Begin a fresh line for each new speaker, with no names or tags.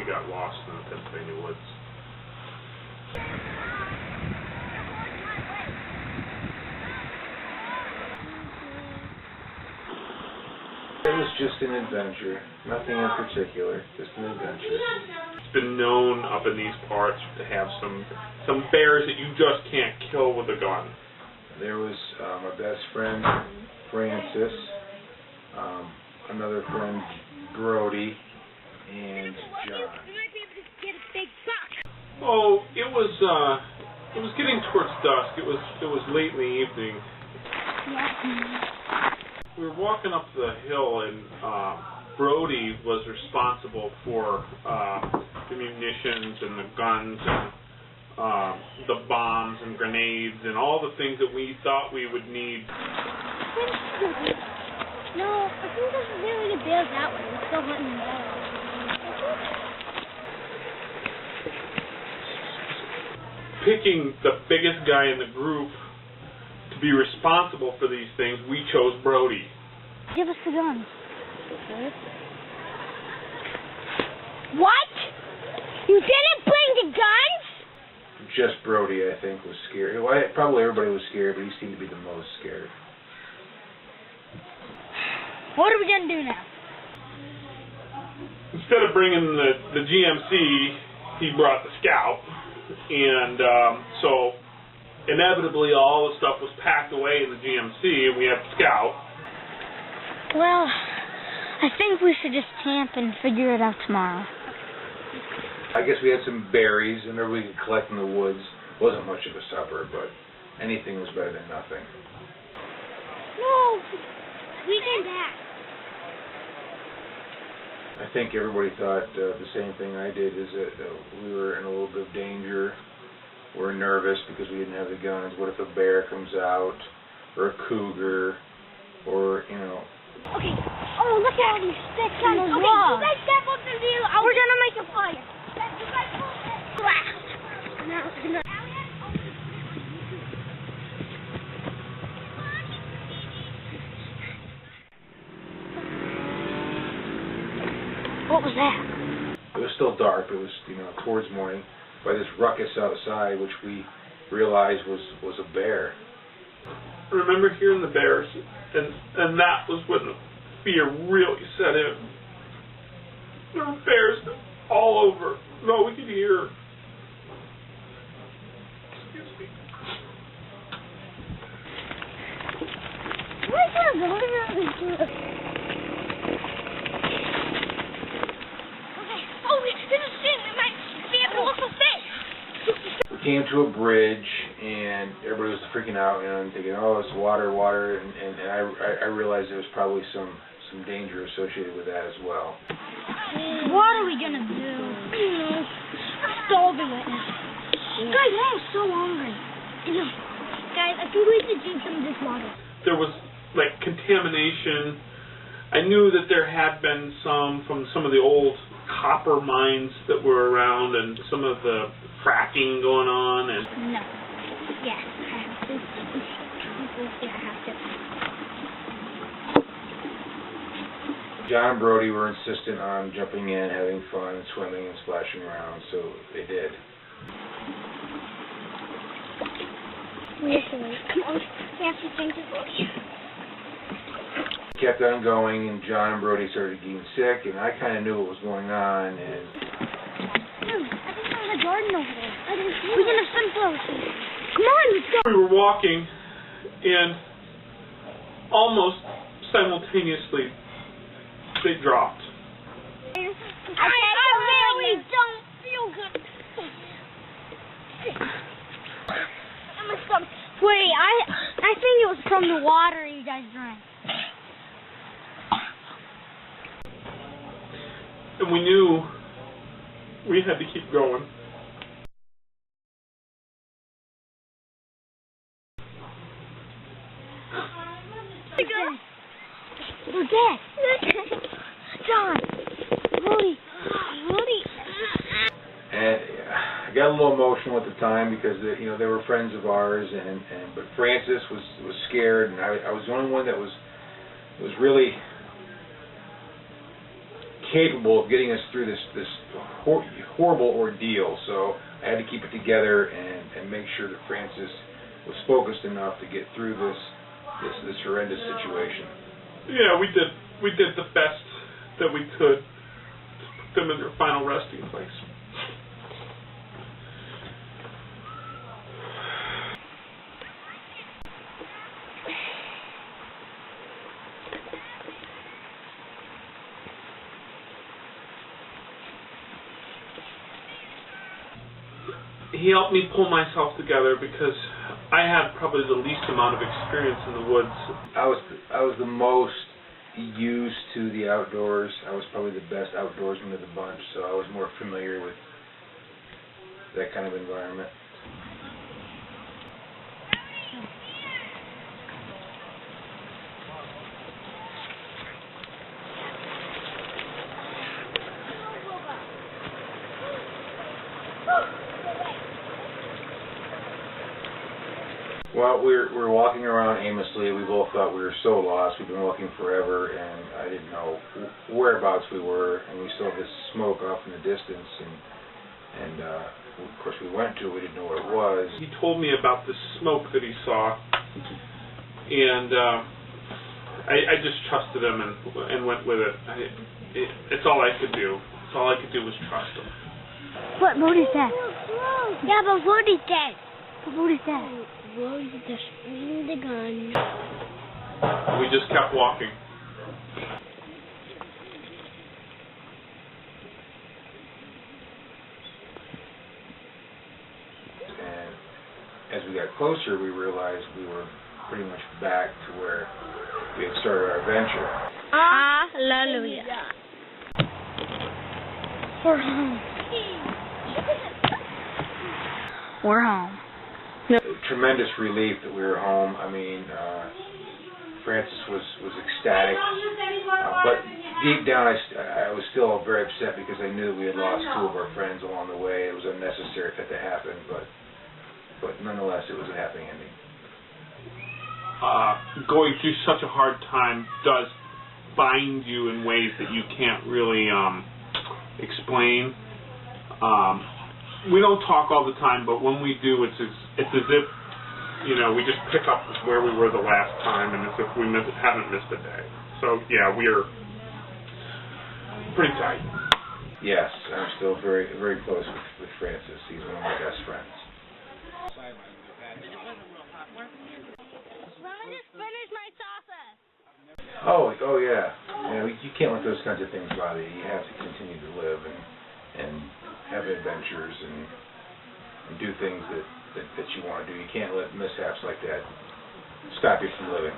we got lost in the Pennsylvania woods.
It was just an adventure. Nothing in particular. Just an adventure.
It's been known up in these parts to have some bears that you just can't kill with a gun.
There was my best friend, Francis, another friend, Brody, and John.
Oh, it was getting towards dusk. It was late in the evening. We were walking up the hill, and Brody was responsible for the munitions and the guns and the bombs and grenades and all the things that we thought we would need.
No, I think there's really good bears that way. We're still hunting bears.
Picking the biggest guy in the group to be responsible for these things, we chose Brody.
Give us the guns. What? You didn't bring the guns?
Just Brody, I think, was scared. Well, probably everybody was scared, but he seemed to be the most scared.
What are we going to do now?
Instead of bringing the GMC, he brought the Scout. And so inevitably all the stuff was packed away in the GMC, and we had the Scout.
Well, I think we should just camp and figure it out tomorrow.
I guess we had some berries, and we could collect in the woods. Wasn't much of a supper, but anything was better than nothing.
No, we came back.
I think everybody thought the same thing I did, is that we were in a little bit of danger. We're nervous because we didn't have the guns. What if a bear comes out, or a cougar, or, you know...
Okay. Oh, look at all these sticks on the wall. Okay, you guys step up and we're going to make a fire. You guys pull blast. No. What was that?
It was still dark. It was, towards morning, by this ruckus outside, which we realized was a bear.
I remember hearing the bears, and that was when the fear really set in. There were bears all over. No, we could hear. Excuse me.
Where's that going?
We came to a bridge, and everybody was freaking out, and thinking, "Oh, it's water," and I realized there was probably some danger associated with that as well.
What are we gonna do? Stall the witness. Guys, I'm so hungry. Guys, I think we should drink some of this water.
There was contamination. I knew that there had been from some of the old copper mines that were around, and some of the fracking going on, and
no. Yes, I have to. Yeah, I have to.
John and Brody were insistent on jumping in, having fun, swimming and splashing around, so they did.
Come on, we have to drink this water.
Kept on going, and John and Brody started getting sick, and I kind of knew what was going on, and...
I think there's a garden over there. We're going to swim close. Come on, let's go.
We were walking, and almost simultaneously, they dropped.
I really don't feel good. My stomach. Wait, I think it was from the water you guys drank.
And we knew we had to keep going.
They're dead. John, Rudy.
And I got a little emotional at the time because they were friends of ours, but Francis was scared, and I was the only one that was really capable of getting us through this horrible ordeal. So I had to keep it together and make sure that Francis was focused enough to get through this horrendous situation.
Yeah, we did the best that we could to put them in their final resting place. He helped me pull myself together because I had probably the least amount of experience in the woods.
I was the most used to the outdoors. I was probably the best outdoorsman of the bunch, so I was more familiar with that kind of environment. Well, we're walking around aimlessly. We both thought we were so lost. We've been walking forever, and I didn't know whereabouts we were. And we saw this smoke off in the distance, and of course we went to it. We didn't know what it was.
He told me about the smoke that he saw, and I just trusted him and went with it. It's all I could do. It's all I could do was trust him.
What road is that? Yeah, but what is that? What road is that? Road is just shooting the gun.
We just kept walking.
And as we got closer, we realized we were pretty much back to where we had started our adventure.
Hallelujah. We're home. We're home.
Tremendous relief that we were home. I mean, Francis was ecstatic, but deep down I was still very upset because I knew that we had lost two of our friends along the way. It was unnecessary for that to happen, but nonetheless it was a happy ending.
Going through such a hard time does bind you in ways that you can't really explain. We don't talk all the time, but when we do, it's as if, you know, we just pick up where we were the last time, and as if we haven't missed a day. So yeah, we're pretty tight.
Yes, I'm still very, very close with Francis. He's one of my best friends.
Let me just finish my salsa.
Oh yeah. You know, you can't let those kinds of things bother you. You have to continue to live and have adventures and do things that you want to do. You can't let mishaps like that stop you from living.